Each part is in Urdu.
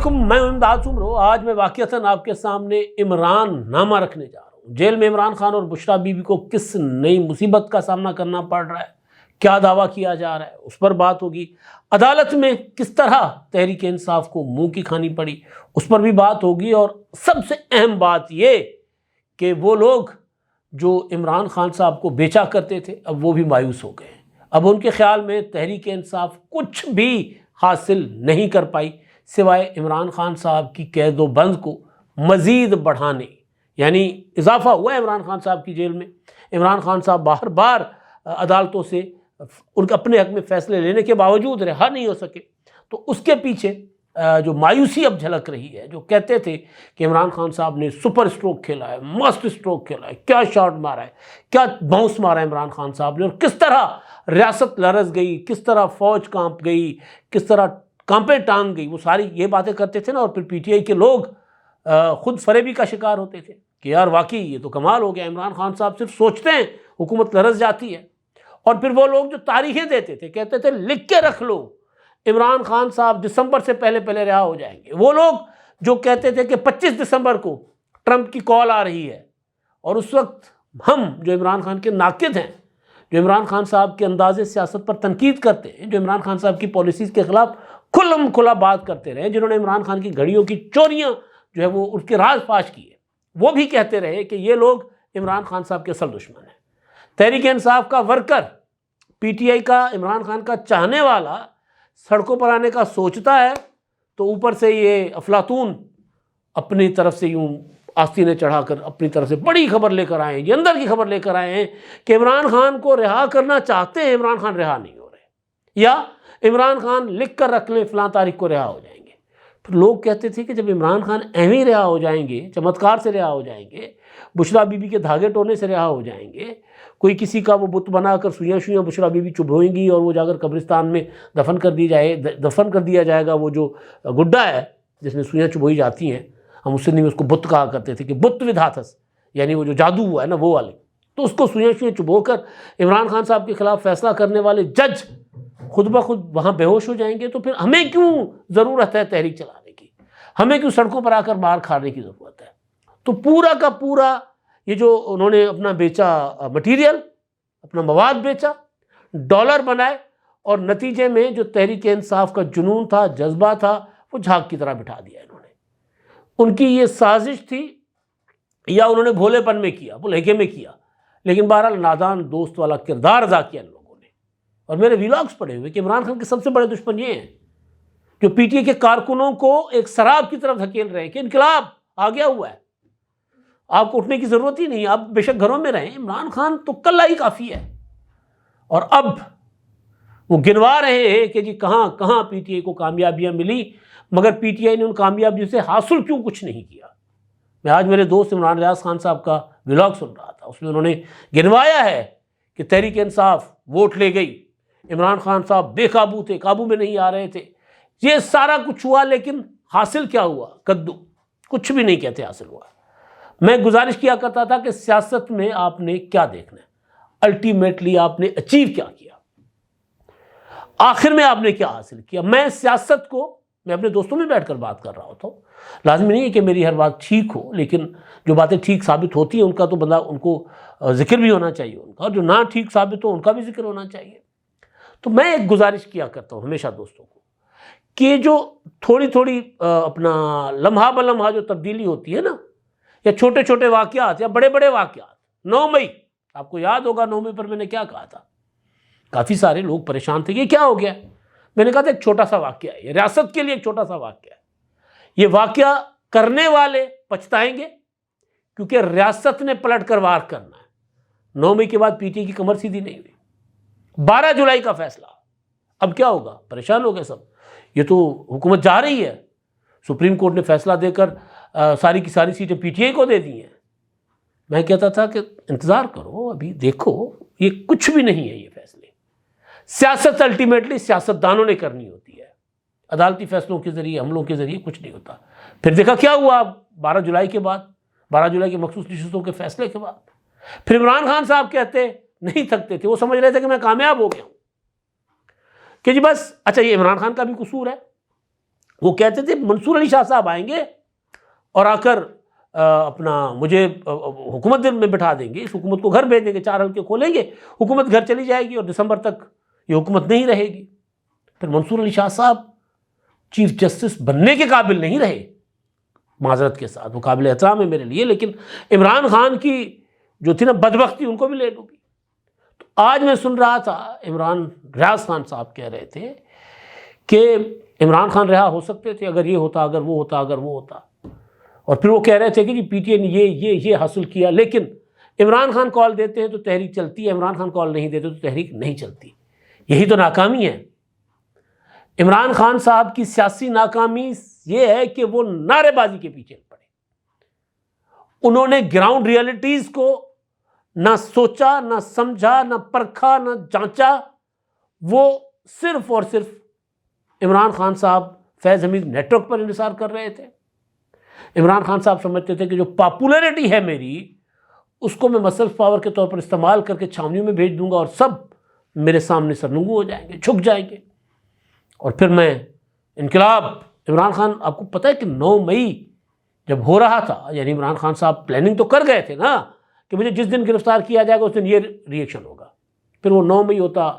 علیکم، میں امداد عمرو۔ آج میں واقعتاً آپ کے سامنے عمران نامہ رکھنے جا رہا ہوں۔ جیل میں عمران خان اور بشریٰ بی بی کو کس نئی مصیبت کا سامنا کرنا پڑ رہا ہے، کیا دعویٰ کیا جا رہا ہے، اس پر بات ہوگی۔ عدالت میں کس طرح تحریک انصاف کو منہ کی کھانی پڑی، اس پر بھی بات ہوگی۔ اور سب سے اہم بات یہ کہ وہ لوگ جو عمران خان صاحب کو بیچا کرتے تھے اب وہ بھی مایوس ہو گئے ہیں۔ اب ان کے خیال میں تحریک انصاف کچھ بھی حاصل نہیں کر پائی سوائے عمران خان صاحب کی قید و بند کو مزید بڑھانے، یعنی اضافہ ہوا ہے عمران خان صاحب کی جیل میں۔ عمران خان صاحب بار بار عدالتوں سے ان کے اپنے حق میں فیصلے لینے کے باوجود رہا نہیں ہو سکے۔ تو اس کے پیچھے جو مایوسی اب جھلک رہی ہے، جو کہتے تھے کہ عمران خان صاحب نے سپر سٹروک کھیلا ہے، ماسٹر سٹروک کھیلا ہے، کیا شاٹ مارا ہے، کیا باؤنس مارا ہے عمران خان صاحب نے، اور کس طرح ریاست لرز گئی، کس طرح فوج کانپ گئی، کس طرح کانپے ٹانگ گئی، وہ ساری یہ باتیں کرتے تھے نا۔ اور پھر پی ٹی آئی کے لوگ خود فریبی کا شکار ہوتے تھے کہ یار واقعی یہ تو کمال ہو گیا، عمران خان صاحب صرف سوچتے ہیں حکومت لرز جاتی ہے۔ اور پھر وہ لوگ جو تاریخیں دیتے تھے کہتے تھے لکھ کے رکھ لو عمران خان صاحب دسمبر سے پہلے پہلے رہا ہو جائیں گے۔ وہ لوگ جو کہتے تھے کہ 25 دسمبر کو ٹرمپ کی کال آ رہی ہے، اور اس وقت ہم جو عمران خان کے ناقد ہیں، جو عمران خان صاحب کے انداز سیاست پر تنقید کرتے ہیں، جو عمران خان صاحب کی پالیسیز کے خلاف کھلم کھلا بات کرتے رہے، جنہوں نے عمران خان کی گھڑیوں کی چوریاں جو ہے وہ اس کے راز فاش کیے، وہ بھی کہتے رہے کہ یہ لوگ عمران خان صاحب کے اصل دشمن ہیں۔ تحریک انصاف کا ورکر، پی ٹی آئی کا عمران خان کا چاہنے والا سڑکوں پر آنے کا سوچتا ہے تو اوپر سے یہ افلاطون اپنی طرف سے یوں آستینیں چڑھا کر اپنی طرف سے بڑی خبر لے کر آئے ہیں، یہ اندر کی خبر لے کر آئے ہیں کہ عمران خان کو رہا کرنا چاہتے ہیں، عمران خان رہا نہیں ہو رہے، یا عمران خان لکھ کر رکھ لیں فلاں تاریخ کو رہا ہو جائیں گے۔ پھر لوگ کہتے تھے کہ جب عمران خان ایویں رہا ہو جائیں گے، چمتکار سے رہا ہو جائیں گے، بشریٰ بی بی کے دھاگے ٹونے سے رہا ہو جائیں گے، کوئی کسی کا وہ بت بنا کر سوئیاں بشریٰ بی بی چبھوئیں گی اور وہ جا کر قبرستان میں دفن کر دیا جائے گا، وہ جو گڈھا ہے جس میں سوئیاں چبھوئی جاتی ہیں، ہم اس سے کو بت کہا کرتے تھے کہ بت ود ہاتھس، یعنی وہ جو جادو ہوا ہے نا وہ والے، تو اس کو سوئیاں چبھو کر عمران خان صاحب کے خلاف فیصلہ کرنے والے جج خود بخود وہاں بے ہوش ہو جائیں گے، تو پھر ہمیں کیوں ضرورت ہے تحریک چلانے کی، ہمیں کیوں سڑکوں پر آ کر مار کھانے کی ضرورت ہے۔ تو پورا کا پورا یہ جو انہوں نے اپنا بیچا مٹیریل، اپنا مواد بیچا، ڈالر بنائے، اور نتیجے میں جو تحریک انصاف کا جنون تھا، جذبہ تھا، وہ جھاگ کی طرح بٹھا دیا انہوں نے۔ ان کی یہ سازش تھی یا انہوں نے بھولے پن میں کیا، بھلیکے میں کیا، لیکن بہرحال نادان دوست والا کردار ادا کیا ان لوگوں نے۔ اور میرے ویلاگز پڑے ہوئے کہ عمران خان کے سب سے بڑے دشمن یہ ہیں جو پی ٹی آئی کے کارکنوں کو ایک سراب کی طرف دھکیل رہے ہیں کہ انقلاب آ گیا ہوا ہے، آپ کو اٹھنے کی ضرورت ہی نہیں، آپ بے شک گھروں میں رہیں، عمران خان تو کل ہی کافی ہے۔ اور اب وہ گنوا رہے ہیں کہ جی کہاں کہاں پی ٹی آئی کو کامیابیاں ملی، مگر پی ٹی آئی نے ان کامیابیوں سے حاصل کیوں کچھ نہیں کیا۔ میں آج میرے دوست عمران ریاض خان صاحب کا ولاگ سن رہا تھا، اس میں انہوں نے گنوایا ہے کہ تحریک انصاف ووٹ لے گئی، عمران خان صاحب بے قابو تھے، قابو میں نہیں آ رہے تھے، یہ سارا کچھ ہوا، لیکن حاصل کیا ہوا؟ کدو، کچھ بھی نہیں کہتے حاصل ہوا۔ میں گزارش کیا کرتا تھا کہ سیاست میں آپ نے کیا دیکھنا ہے، الٹیمیٹلی آپ نے اچیو کیا کیا، آخر میں آپ نے کیا حاصل کیا۔ میں سیاست کو میں اپنے دوستوں میں بیٹھ کر بات کر رہا ہوتا ہوں، لازمی نہیں ہے کہ میری ہر بات ٹھیک ہو، لیکن جو باتیں ٹھیک ثابت ہوتی ہیں ان کا تو بندہ ان کو ذکر بھی ہونا چاہیے ان کا، اور جو نہ ٹھیک ثابت ہو ان کا بھی ذکر ہونا چاہیے۔ تو میں ایک گزارش کیا کرتا ہوں ہمیشہ دوستوں کو کہ جو تھوڑی تھوڑی اپنا لمحہ بلمحہ جو تبدیلی ہوتی ہے نا، یا چھوٹے چھوٹے واقعات یا بڑے بڑے واقعات، 9 مئی آپ کو یاد ہوگا 9 مئی پر میں نے کیا کہا تھا، کافی سارے لوگ پریشان تھے کہ کیا ہو گیا۔ میں نے کہا تھا ایک چھوٹا سا واقعہ ہے، یہ ریاست کے لیے ایک چھوٹا سا واقعہ ہے، یہ واقعہ کرنے والے پچھتائیں گے کیونکہ ریاست نے پلٹ کر وار کرنا ہے۔ 9 مئی کے بعد پی ٹی آئی کی کمر سیدھی نہیں ہوئی، 12 جولائی کا فیصلہ، اب کیا ہوگا؟ پریشان ہو گئے سب، یہ تو حکومت جا رہی ہے، سپریم کورٹ نے فیصلہ دے کر ساری کی ساری سیٹیں پی ٹی آئی کو دے دی ہیں۔ میں کہتا تھا کہ انتظار کرو، ابھی دیکھو، یہ کچھ بھی نہیں ہے یہ فیصلے، سیاست الٹیمیٹلی سیاست دانوں نے کرنی ہوتی ہے، عدالتی فیصلوں کے ذریعے، حملوں کے ذریعے کچھ نہیں ہوتا۔ پھر دیکھا کیا ہوا 12 جولائی کے بعد، 12 جولائی کے مخصوص نشستوں کے فیصلے کے بعد۔ پھر عمران خان صاحب کہتے نہیں تھکتے تھے، وہ سمجھ رہے تھے کہ میں کامیاب ہو گیا ہوں، کہ جی بس اچھا یہ عمران خان کا بھی قصور ہے، وہ کہتے تھے منصور علی شاہ صاحب آئیں گے اور آ کر اپنا مجھے حکومت میں بٹھا دیں گے، اس حکومت کو گھر بھیج دیں گے، 4 حلقے کھولیں گے، حکومت گھر چلی جائے گی اور دسمبر تک یہ حکومت نہیں رہے گی۔ پھر منصور علی شاہ صاحب چیف جسٹس بننے کے قابل نہیں رہے، معذرت کے ساتھ، وہ قابل احترام ہے میرے لیے، لیکن عمران خان کی جو تھی نا بدبختی، ان کو بھی لے ڈوبی۔ تو آج میں سن رہا تھا عمران ریاض خان صاحب کہہ رہے تھے کہ عمران خان رہا ہو سکتے تھے اگر یہ ہوتا، اگر وہ ہوتا، اگر وہ ہوتا، اور پھر وہ کہہ رہے تھے کہ جی پی ٹی آئی نے یہ حاصل کیا، لیکن عمران خان کال دیتے ہیں تو تحریک چلتی ہے، عمران خان کال نہیں دیتے تو تحریک نہیں چلتی۔ یہی تو ناکامی ہے عمران خان صاحب کی، سیاسی ناکامی یہ ہے کہ وہ نعرے بازی کے پیچھے پڑے، انہوں نے گراؤنڈ ریئلٹیز کو نہ سوچا، نہ سمجھا، نہ پرکھا، نہ جانچا، وہ صرف اور صرف عمران خان صاحب فیض حمید نیٹ ورک پر انحصار کر رہے تھے۔ عمران خان صاحب سمجھتے تھے کہ جو پاپولیرٹی ہے میری، اس کو میں مسل پاور کے طور پر استعمال کر کے چھاونیوں میں بھیج دوں گا اور سب میرے سامنے سرنگو ہو جائیں گے، جھک جائیں گے، اور پھر میں انقلاب۔ عمران خان، آپ کو پتہ ہے کہ 9 مئی جب ہو رہا تھا، یعنی عمران خان صاحب پلاننگ تو کر گئے تھے نا کہ مجھے جس دن گرفتار کیا جائے گا اس دن یہ ری ایکشن ہوگا، پھر وہ 9 مئی ہوتا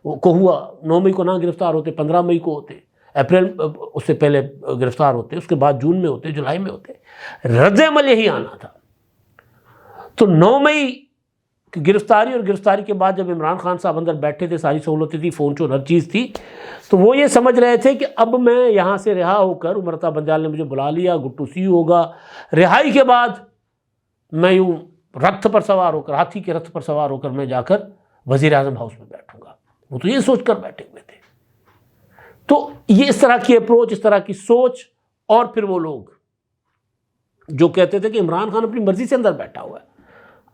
کو ہوا، 9 مئی کو نہ گرفتار ہوتے، 15 مئی کو ہوتے، اپریل اس سے پہلے گرفتار ہوتے، اس کے بعد جون میں ہوتے، جولائی میں ہوتے، رد عمل یہی آنا تھا۔ تو 9 مئی کی گرفتاری، اور گرفتاری کے بعد جب عمران خان صاحب اندر بیٹھے تھے، ساری سہولتیں تھی، فون چون ہر چیز تھی، تو وہ یہ سمجھ رہے تھے کہ اب میں یہاں سے رہا ہو کر، عمر عطا بنجال نے مجھے بلا لیا، گٹو سی ہوگا، رہائی کے بعد میں یوں رتھ پر سوار ہو کر، ہاتھی کے رتھ پر سوار ہو کر میں جا کر وزیر اعظم ہاؤس میں بیٹھوں گا۔ وہ تو یہ سوچ کر بیٹھے ہوئے تھے۔ تو یہ اس طرح کی اپروچ، اس طرح کی سوچ، اور پھر وہ لوگ جو کہتے تھے کہ عمران خان اپنی مرضی سے اندر بیٹھا ہوا ہے،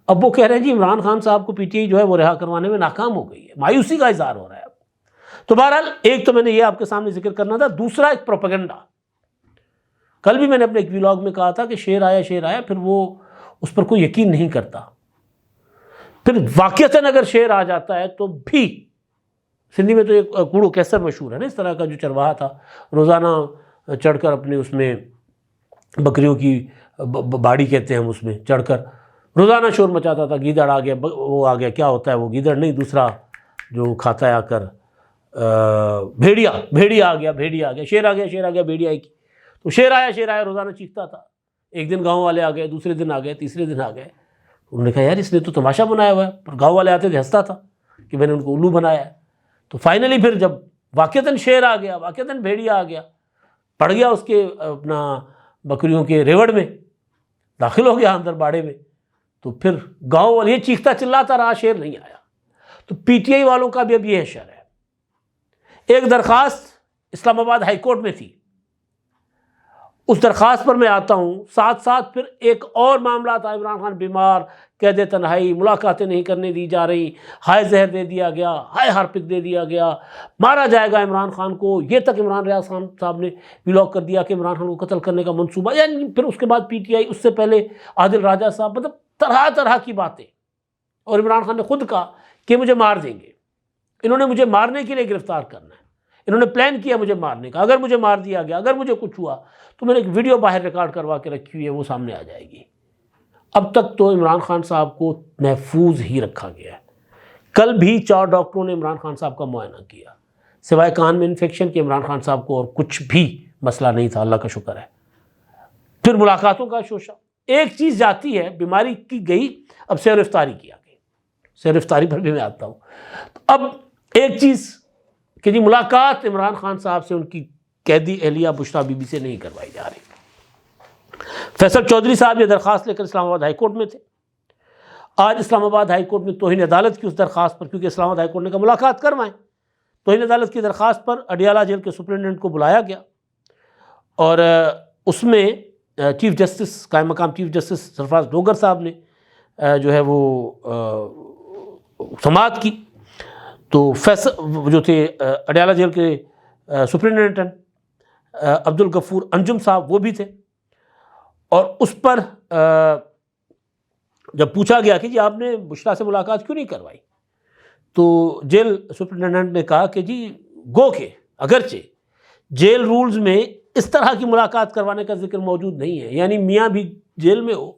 اب وہ کہہ رہے ہیں جی عمران خان صاحب کو پی ٹی آئی جو ہے وہ رہا کروانے میں ناکام ہو گئی ہے، مایوسی کا اظہار ہو رہا ہے اب۔ تو بہرحال ایک تو میں نے یہ آپ کے سامنے ذکر کرنا تھا، دوسرا ایک پروپیگنڈا۔ کل بھی میں نے اپنے ایک ویلاگ میں کہا تھا کہ شیر آیا، پھر وہ اس پر کوئی یقین نہیں کرتا، پھر واقعتاً اگر شیر آ جاتا ہے تو بھی، سندھی میں تو ایک کوڑو کیسر مشہور ہے نا، اس طرح کا جو چرواہا تھا، روزانہ چڑھ کر اپنے اس میں بکریوں کی باڑی کہتے ہیں ہم، اس میں چڑھ کر روزانہ شور مچاتا تھا، گیدڑ آ گیا، وہ آ گیا، کیا ہوتا ہے وہ گیدڑ نہیں، دوسرا جو کھاتا ہے آ کر بھیڑیا آ گیا، شیر آ گیا بھیڑیا کی، تو شیر آیا روزانہ چیختا تھا۔ ایک دن گاؤں والے آ گئے، دوسرے دن آ گئے، تیسرے دن آ گئے، انہوں نے کہا یار اس نے تو تماشا بنایا ہوا ہے، پر گاؤں والے آتے تھے ہنستا تھا کہ میں نے ان کو الو بنایا ہے۔ تو فائنلی پھر جب واقعتاً شیر آ گیا، واقعتاً بھیڑیا آ گیا، پڑ گیا اس کے اپنا بکریوں کے ریوڑ میں، داخل ہو گیا اندر باڑے میں، تو پھر گاؤں والے یہ چیختا چلاتا رہا، شیر نہیں آیا۔ تو پی ٹی آئی والوں کا بھی اب یہ شر ہے۔ ایک درخواست اسلام آباد ہائی کورٹ میں تھی، اس درخواست پر میں آتا ہوں، ساتھ ساتھ پھر ایک اور معاملہ تھا، عمران خان بیمار، قید تنہائی، ملاقاتیں نہیں کرنے دی جا رہی، ہائے زہر دے دیا گیا، ہائے ہارپک دے دیا گیا، مارا جائے گا عمران خان کو، یہ تک عمران ریاض خان صاحب نے ویلاگ کر دیا کہ عمران خان کو قتل کرنے کا منصوبہ، یعنی پھر اس کے بعد پی ٹی آئی، اس سے پہلے عادل راجہ صاحب، مطلب طرح طرح کی باتیں، اور عمران خان نے خود کہا کہ مجھے مار دیں گے، انہوں نے مجھے مارنے کے لیے گرفتار کرنا ہے، انہوں نے پلان کیا مجھے مارنے کا، اگر مجھے مار دیا گیا، اگر مجھے کچھ ہوا تو میں نے ایک ویڈیو باہر ریکارڈ کروا کے رکھی ہوئی ہے، وہ سامنے آ جائے گی۔ اب تک تو عمران خان صاحب کو محفوظ ہی رکھا گیا ہے۔ کل بھی 4 ڈاکٹروں نے عمران خان صاحب کا معائنہ کیا، سوائے کان میں انفیکشن کے عمران خان صاحب کو اور کچھ بھی مسئلہ نہیں تھا، اللہ کا شکر ہے۔ پھر ملاقاتوں کا شوشہ، ایک چیز جاتی ہے، بیماری کی گئی، اب سیر افطاری کیا گئی، سیر افطاری پر بھی میں آتا ہوں۔ اب ایک چیز کہ جی ملاقات عمران خان صاحب سے ان کی قیدی اہلیہ بشریٰ بی بی سے نہیں کروائی جا رہی۔ فیصل چودھری صاحب یہ درخواست لے کر اسلام آباد ہائی کورٹ میں تھے۔ آج اسلام آباد ہائی کورٹ میں توہین عدالت کی اس درخواست پر، کیونکہ اسلام آباد ہائی کورٹ نے کہا ملاقات کروائیں، توہین عدالت کی درخواست پر اڈیالہ جیل کے سپرنٹینڈنٹ کو بلایا گیا، اور اس میں چیف جسٹس، قائم مقام چیف جسٹس سرفراز ڈوگر صاحب نے جو ہے وہ سماعت کی۔ تو فیصل جو تھے اڈیالہ جیل کے سپرنٹینڈنٹ عبد الغفور انجم صاحب، وہ بھی تھے، اور اس پر جب پوچھا گیا کہ جی آپ نے بشریٰ سے ملاقات کیوں نہیں کروائی، تو جیل سپرنٹینڈنٹ نے کہا کہ جی گو کہ اگرچہ جیل رولز میں اس طرح کی ملاقات کروانے کا ذکر موجود نہیں ہے. یعنی میاں بھی جیل میں ہو،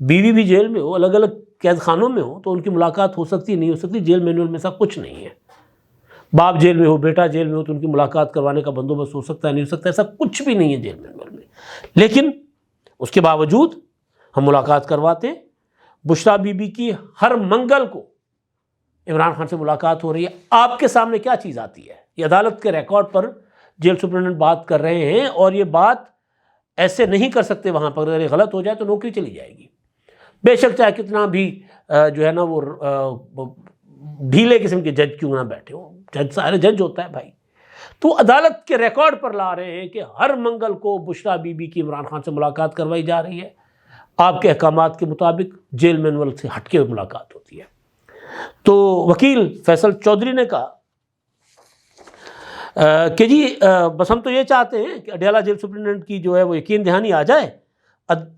بیوی بھی جیل میں ہو، الگ الگ قید خانوں میں ہو تو ان کی ملاقات ہو سکتی نہیں ہو سکتی. جیل مینول میں ایسا کچھ نہیں ہے. باپ جیل میں ہو، بیٹا جیل میں ہو تو ان کی ملاقات کروانے کا بندوبست ہو سکتا ہے نہیں ہو سکتا، ایسا کچھ بھی نہیں ہے جیل مینول میں. لیکن اس کے باوجود ہم ملاقات کرواتے ہیں. بشریٰ بی بی کی ہر منگل کو عمران خان سے ملاقات ہو رہی ہے. آپ کے سامنے کیا چیز آتی ہے؟ یہ عدالت کے ریکارڈ پر جیل سپرنٹنڈنٹ بات کر رہے ہیں، اور یہ بات ایسے نہیں کر سکتے وہاں پر. اگر یہ غلط ہو جائے تو نوکری چلی جائے گی. بے شک چاہے کتنا بھی جو ہے نا وہ ڈھیلے قسم کے جج کیوں نہ بیٹھے ہو، جج سارے جج ہوتا ہے بھائی. تو عدالت کے ریکارڈ پر لا رہے ہیں کہ ہر منگل کو بشریٰ بی بی کی عمران خان سے ملاقات کروائی جا رہی ہے. آپ کے احکامات کے مطابق جیل مینول سے ہٹ کے ملاقات ہوتی ہے. تو وکیل فیصل چودھری نے کہا کہ جی بس ہم تو یہ چاہتے ہیں کہ اڈیالہ جیل سپرنٹنڈنٹ کی جو ہے وہ یقین دہانی آ جائے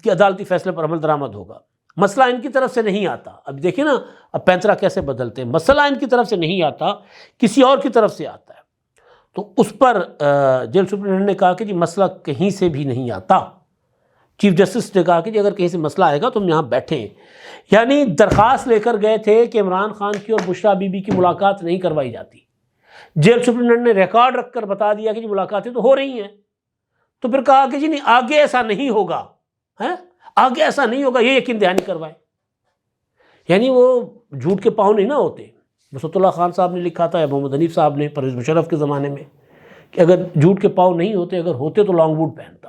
کہ عدالتی فیصلے پر عمل درآمد ہوگا. مسئلہ ان کی طرف سے نہیں آتا. اب دیکھیں نا اب پینترا کیسے بدلتے ہیں. مسئلہ ان کی طرف سے نہیں آتا، کسی اور کی طرف سے آتا ہے. تو اس پر جیل سپرنٹنڈنٹ نے کہا کہ جی مسئلہ کہیں سے بھی نہیں آتا. چیف جسٹس نے کہا کہ جی اگر کہیں سے مسئلہ آئے گا تو ہم یہاں بیٹھیں. یعنی درخواست لے کر گئے تھے کہ عمران خان کی اور بشریٰ بی بی کی ملاقات نہیں کروائی جاتی. جیل سپرنٹنڈنٹ نے ریکارڈ رکھ کر بتا دیا کہ جی ملاقاتیں تو ہو رہی ہیں. تو پھر کہا کہ جی نہیں آگے ایسا نہیں ہوگا، آگے ایسا نہیں ہوگا، یہ یقین دہانی کروائے. یعنی وہ جھوٹ کے پاؤں نہیں نہ ہوتے. وسعت اللہ خان صاحب نے لکھا تھا یا محمد حنیف صاحب نے پرویز مشرف کے زمانے میں کہ اگر جھوٹ کے پاؤں نہیں ہوتے، اگر ہوتے تو لانگ بوٹ پہنتا،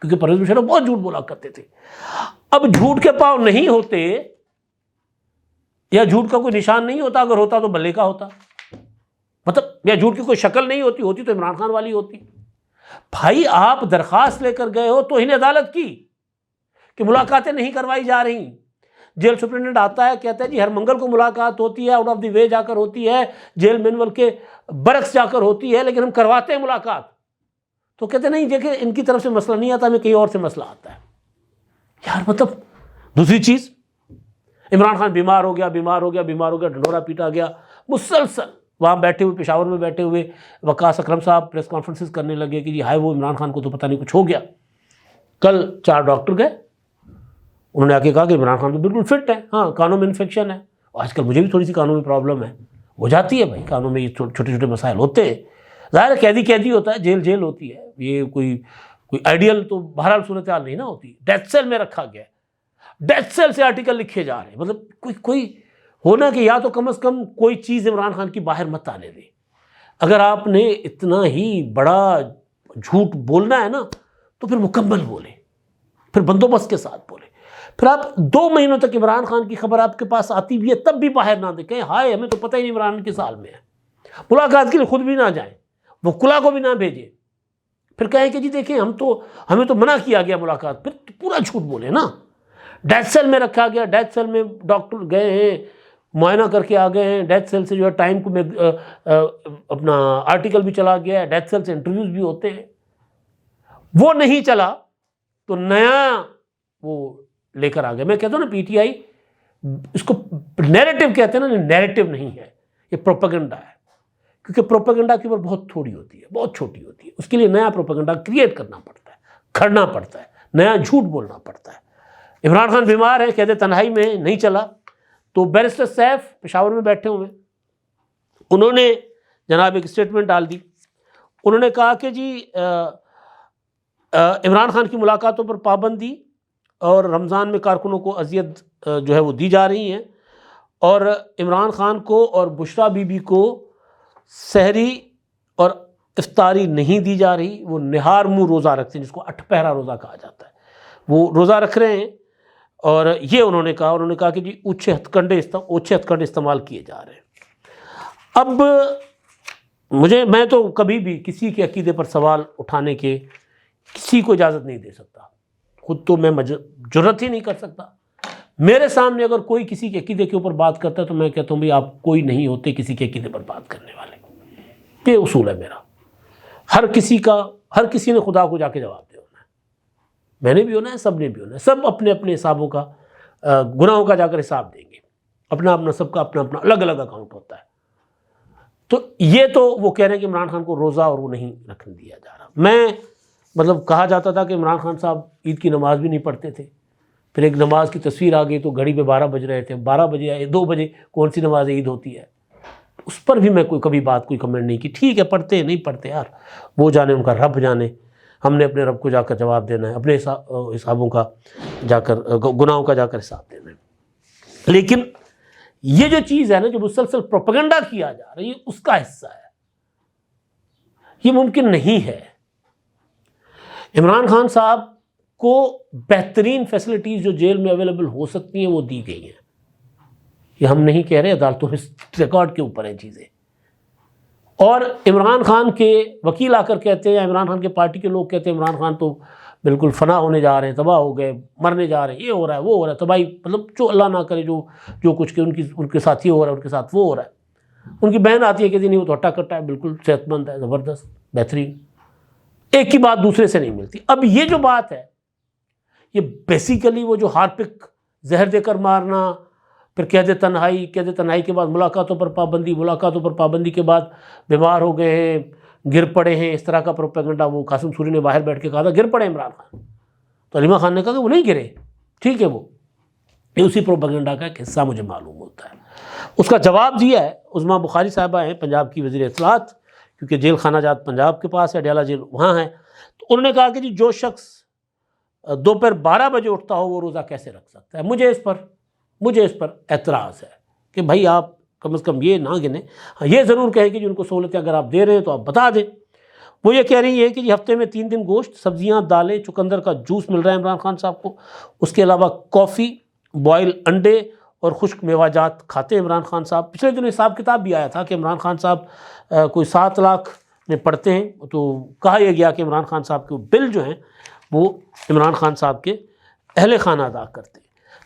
کیونکہ پرویز مشرف بہت جھوٹ بولا کرتے تھے. اب جھوٹ کے پاؤں نہیں ہوتے یا جھوٹ کا کوئی نشان نہیں ہوتا، اگر ہوتا تو بلے کا ہوتا، مطلب یا جھوٹ کی کوئی شکل نہیں ہوتی تو عمران خان والی ہوتی. بھائی آپ درخواست لے کر گئے ہو توہین عدالت کی کہ ملاقاتیں نہیں کروائی جا رہی. جیل سپرنٹنڈنٹ آتا ہے کہتا ہے جی ہر منگل کو ملاقات ہوتی ہے، آؤٹ آف دی وے جا کر ہوتی ہے، جیل مینول کے برعکس جا کر ہوتی ہے، لیکن ہم کرواتے ہیں ملاقات. تو کہتے نہیں دیکھیں ان کی طرف سے مسئلہ نہیں آتا، ہمیں کہیں اور سے مسئلہ آتا ہے. یار مطلب دوسری چیز، عمران خان بیمار ہو گیا، ڈھنڈورا پیٹا گیا، مسلسل وہاں بیٹھے ہوئے پشاور میں بیٹھے ہوئے وقاص اکرم صاحب پریس کانفرنسز کرنے لگے کہ جی ہائے وہ عمران خان کو تو پتہ نہیں کچھ ہو گیا. کل 4 ڈاکٹر گئے، انہوں نے آ کے کہا کہ عمران خان تو بالکل فٹ ہے، ہاں کانوں میں انفیکشن ہے. آج کل مجھے بھی تھوڑی سی کانوں میں پرابلم ہے، ہو جاتی ہے بھائی، کانوں میں یہ چھوٹے چھوٹے مسائل ہوتے ہیں. ظاہر ہے قیدی ہوتا ہے، جیل ہوتی ہے، یہ کوئی آئیڈیل تو بہرحال صورتحال نہیں نہ ہوتی. ڈیتھ سیل میں رکھا گیا، ڈیتھ سیل سے آرٹیکل لکھے جا رہے ہیں. مطلب کوئی ہونا کہ یا تو کم از کم کوئی چیز عمران خان کی باہر مت آنے دے. اگر آپ نے اتنا ہی بڑا جھوٹ بولنا ہے نا تو پھر مکمل بولیں، پھر بندوبست کے ساتھ بولیں. پھر آپ 2 مہینوں تک عمران خان کی خبر آپ کے پاس آتی بھی ہے تب بھی باہر نہ دیں، کہیں ہائے ہمیں تو پتہ ہی نہیں عمران کس حال میں ہے. ملاقات کے لیے خود بھی نہ جائیں، وہ کلا کو بھی نہ بھیجیں. پھر کہیں کہ جی دیکھیں ہمیں تو منع کیا گیا ملاقات، پھر پورا جھوٹ بولے نا. ڈیتھ سیل میں رکھا گیا، ڈیتھ سیل میں ڈاکٹر گئے ہیں، معائنہ کر کے آ گئے ہیں، ڈیتھ سیل سے جو ہے ٹائم کو میں اپنا آرٹیکل بھی چلا گیا ہے، ڈیتھ سیل سے انٹرویوز بھی ہوتے ہیں. وہ نہیں چلا تو نیا وہ لے کر آ گیا. میں کہتا ہوں نا پی ٹی آئی اس کو نیریٹو کہتے ہیں نا، نیریٹو نہیں ہے، یہ پروپیگنڈا ہے. کیونکہ پروپیگنڈا کی عمر بہت تھوڑی ہوتی ہے، بہت چھوٹی ہوتی ہے. اس کے لیے نیا پروپیگنڈا کریٹ کرنا پڑتا ہے، کھڑنا پڑتا ہے، نیا جھوٹ بولنا پڑتا ہے. عمران خان بیمار ہے، قید تنہائی میں نہیں چلا. تو بیرسٹر سیف پشاور میں بیٹھے ہوئے، انہوں نے جناب ایک اسٹیٹمنٹ ڈال دی. انہوں نے کہا کہ جی عمران خان کی ملاقاتوں پر پابندی اور رمضان میں کارکنوں کو اذیت جو ہے وہ دی جا رہی ہیں، اور عمران خان کو اور بشریٰ بی بی کو سحری اور افطاری نہیں دی جا رہی. وہ نہار منہ روزہ رکھتے ہیں، جس کو 8 پہرا روزہ کہا جاتا ہے، وہ روزہ رکھ رہے ہیں. اور یہ انہوں نے کہا کہ جی اوچھے ہتھ کنڈے استعمال کیے جا رہے ہیں. اب میں تو کبھی بھی کسی کے عقیدے پر سوال اٹھانے کے کسی کو اجازت نہیں دے سکتا، خود تو میں جرات ہی نہیں کر سکتا. میرے سامنے اگر کوئی کسی کے عقیدے کے اوپر بات کرتا ہے تو میں کہتا ہوں بھائی آپ کوئی نہیں ہوتے کسی کے عقیدے پر بات کرنے والے. یہ اصول ہے میرا. ہر کسی نے خدا کو جا کے جواب دے ہونا ہے، میں نے بھی ہونا ہے، سب نے بھی ہونا ہے. سب اپنے اپنے حسابوں کا گناہوں کا جا کر حساب دیں گے. اپنا سب کا اپنا الگ الگ اکاؤنٹ ہوتا ہے. تو یہ تو وہ کہہ رہے ہیں کہ عمران خان کو روزہ اور وہ نہیں رکھنے دیا جا رہا. میں مطلب کہا جاتا تھا کہ عمران خان صاحب عید کی نماز بھی نہیں پڑھتے تھے. پھر ایک نماز کی تصویر آ گئی تو گھڑی پہ 12 بج رہے تھے. 12 بجے یا 2 بجے کون سی نماز عید ہوتی ہے؟ اس پر بھی میں کبھی کمنٹ نہیں کی. ٹھیک ہے پڑھتے ہیں نہیں پڑھتے یار وہ جانے، ان کا رب جانے. ہم نے اپنے رب کو جا کر جواب دینا ہے، اپنے حسابوں کا جا کر، گناہوں کا جا کر حساب دینا ہے. لیکن یہ جو چیز ہے نا جو مسلسل پروپیگنڈا کیا جا رہا ہے، یہ اس کا حصہ ہے. یہ ممکن نہیں ہے. عمران خان صاحب کو بہترین فیسلٹیز جو جیل میں اویلیبل ہو سکتی ہیں وہ دی گئی ہیں. یہ ہم نہیں کہہ رہے، عدالتوں میں ریکارڈ کے اوپر ہیں چیزیں. اور عمران خان کے وکیل آ کر کہتے ہیں، عمران خان کے پارٹی کے لوگ کہتے ہیں عمران خان تو بالکل فنا ہونے جا رہے ہیں، تباہ ہو گئے، مرنے جا رہے ہیں، یہ ہو رہا ہے وہ ہو رہا ہے، تباہی، مطلب جو اللہ نہ کرے جو کچھ کہ ان کے ساتھ یہ ہو رہا ہے، ان کے ساتھ وہ ہو رہا ہے. ان کی بہن آتی ہے کہ نہیں وہ تو ہٹا کٹا ہے، بالکل صحت مند ہے، زبردست بہترین. ایک ہی بات دوسرے سے نہیں ملتی. اب یہ جو بات ہے یہ بیسیکلی وہ جو ہارپک زہر دے کر مارنا، پھر قید تنہائی کے بعد ملاقاتوں پر پابندی کے بعد بیمار ہو گئے ہیں، گر پڑے ہیں، اس طرح کا پروپیگنڈا. وہ قاسم سوری نے باہر بیٹھ کے کہا تھا گر پڑے عمران خان، تو علیمہ خان نے کہا کہ وہ نہیں گرے. ٹھیک ہے، وہ یہ اسی پروپیگنڈا کا ایک حصہ مجھے معلوم ہوتا ہے. اس کا جواب دیا ہے عظمیٰ بخاری صاحبہ ہیں، پنجاب کی وزیر اطلاعات، کیونکہ جیل خانہ جات پنجاب کے پاس ہے، اڈیالہ جیل وہاں ہے. تو انہوں نے کہا کہ جی جو شخص دوپہر 12 بجے اٹھتا ہو وہ روزہ کیسے رکھ سکتا ہے؟ مجھے اس پر اعتراض ہے کہ بھائی آپ کم از کم یہ نہ گنیں. ہاں یہ ضرور کہیں کہ جی ان کو سہولتیں اگر آپ دے رہے ہیں تو آپ بتا دیں. وہ یہ کہہ رہی ہیں کہ جی ہفتے میں 3 دن گوشت، سبزیاں، دالیں، چقندر کا جوس مل رہا ہے عمران خان صاحب کو. اس کے علاوہ کافی، بوائل انڈے اور خشک میوہ جات کھاتے ہیں عمران خان صاحب. پچھلے دنوں حساب کتاب بھی آیا تھا کہ عمران خان صاحب کوئی 7 لاکھ میں پڑھتے ہیں، تو کہا یہ گیا کہ عمران خان صاحب کے بل جو ہیں وہ عمران خان صاحب کے اہل خانہ ادا کرتے ہیں.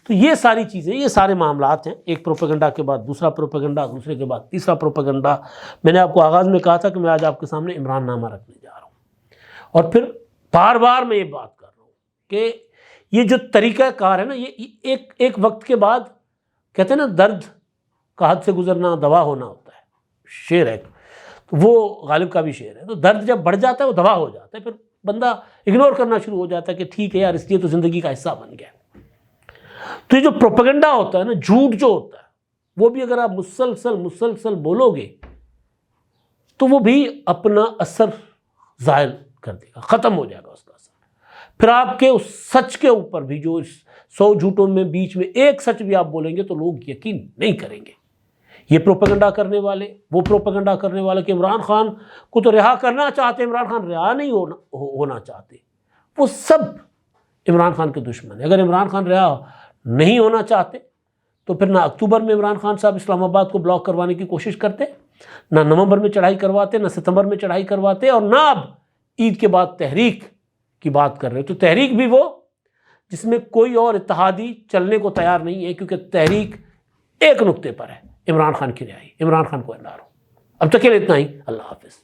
تو یہ ساری چیزیں، یہ سارے معاملات ہیں. ایک پروپیگنڈا کے بعد دوسرا پروپیگنڈا، دوسرے کے بعد تیسرا پروپیگنڈا. میں نے آپ کو آغاز میں کہا تھا کہ میں آج آپ کے سامنے عمران نامہ رکھنے جا رہا ہوں، اور پھر بار بار میں یہ بات کر رہا ہوں کہ یہ جو طریقہ کار ہے نا، یہ ایک وقت کے بعد کہتے ہیں نا درد کا حد سے گزرنا دوا ہونا ہوتا ہے. شعر ہے وہ، غالب کا بھی شعر ہے. تو درد جب بڑھ جاتا ہے وہ دوا ہو جاتا ہے، پھر بندہ اگنور کرنا شروع ہو جاتا ہے کہ ٹھیک ہے یار اس لیے تو زندگی کا حصہ بن گیا. تو یہ جو پروپیگنڈا ہوتا ہے نا، جھوٹ جو ہوتا ہے، وہ بھی اگر آپ مسلسل بولو گے تو وہ بھی اپنا اثر ظاہر کر دے گا، ختم ہو جائے گا اس کا اثر. پھر آپ کے اس سچ کے اوپر بھی، جو 100 جھوٹوں میں بیچ میں ایک سچ بھی آپ بولیں گے تو لوگ یقین نہیں کریں گے. یہ پروپیگنڈا کرنے والے، وہ پروپیگنڈا کرنے والے کہ عمران خان کو تو رہا کرنا چاہتے، عمران خان رہا نہیں ہونا چاہتے، وہ سب عمران خان کے دشمن ہیں. اگر عمران خان رہا نہیں ہونا چاہتے تو پھر نہ اکتوبر میں عمران خان صاحب اسلام آباد کو بلاک کروانے کی کوشش کرتے، نہ نومبر میں چڑھائی کرواتے، نہ ستمبر میں چڑھائی کرواتے، اور نہ اب عید کے بعد تحریک کی بات کر رہے. تو تحریک بھی وہ جس میں کوئی اور اتحادی چلنے کو تیار نہیں ہے، کیونکہ تحریک ایک نقطے پر ہے، عمران خان کی رہائی، عمران خان کو اندار ہو. اب تک کے لیے اتنا ہی. اللہ حافظ.